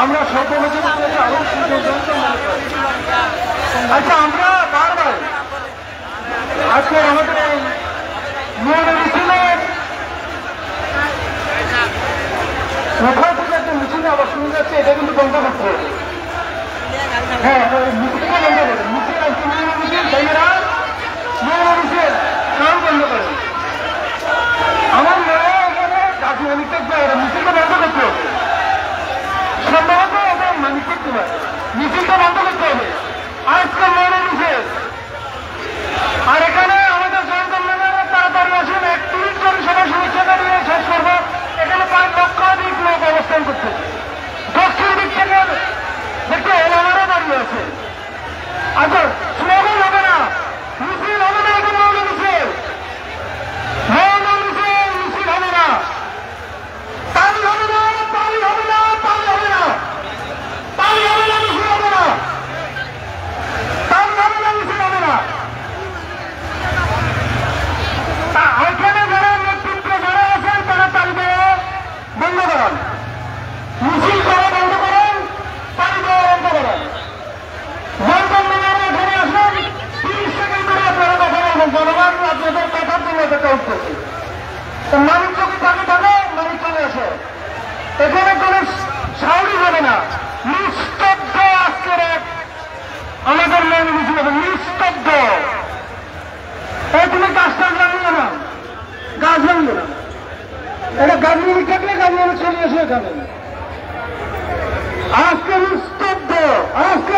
আমরা স্বল্প বেতন আচ্ছা আমরা বারবার আজকে আমাদের এই মিছিলের কোথাও থেকে একটা মিছিল আবার শুরু যাচ্ছে, এটা কিন্তু বন্ধ করতে হবে। হ্যাঁ মিছিলটা বন্ধ করে মিছিল আজকে মিছিল ভাইয়েরা মিছিল সব বন্ধ করে। আমার মনে হয় এখানে গাছ মালিক থাকবে, মিছিলটা বন্ধ করতে হবে। সম্ভবত এটা মালিক থাকতে পারে, মিছিলটা বন্ধ করতে হবে। আজকে মনে মিছিল আর এখানে আমাদের জনগণ তাড়াতাড়ি আসেন, 31 জন সভা সমস্যাটা নিয়ে শেষ করবো। এখানে 5 লক্ষাধিক লোক অবস্থান করতেছে। দক্ষিণ দিক থেকে দেখতে ওলামারা দাঁড়িয়ে আছে। আচ্ছা স্লোগান হবে না, মিছিল হবে না, এটা মৌল মিছিল, মৌল মিছিল, মিছিল হবে না, তালি হবে না, তালি হবে না, তালি হবে না, তালি হবে না, মিছিল হবে না, তালি হবে না, মিছিল হবে না। ওইখানে যারা নেতৃত্বে যারা আছেন তারা তালি দেওয়া বন্ধ করেন, মিছিল করা বন্ধ করেন, তালি দেওয়া বন্ধ করেন। এখানে আসেন, 30 সেকেন্ড ধরে আপনারা কথা বলবেন। জনগণ আপনাদের কথার জন্য এটা উঠতেছে। মালিক যদি থাকে থাকে মালিক চলে আসে, এখানে কোন সাউরি হবে না, নিস্তব্ধ। আজকের আমাদের মেন মিছিল হবে নিস্তব্ধ। তুমি গাছটা জানিয়ে না, গাছ জানবে না, এটা গাছগুলি কাটলে গাছগুলো চলে এসে এখানে। আজকে নিস্তব্ধ, আজকে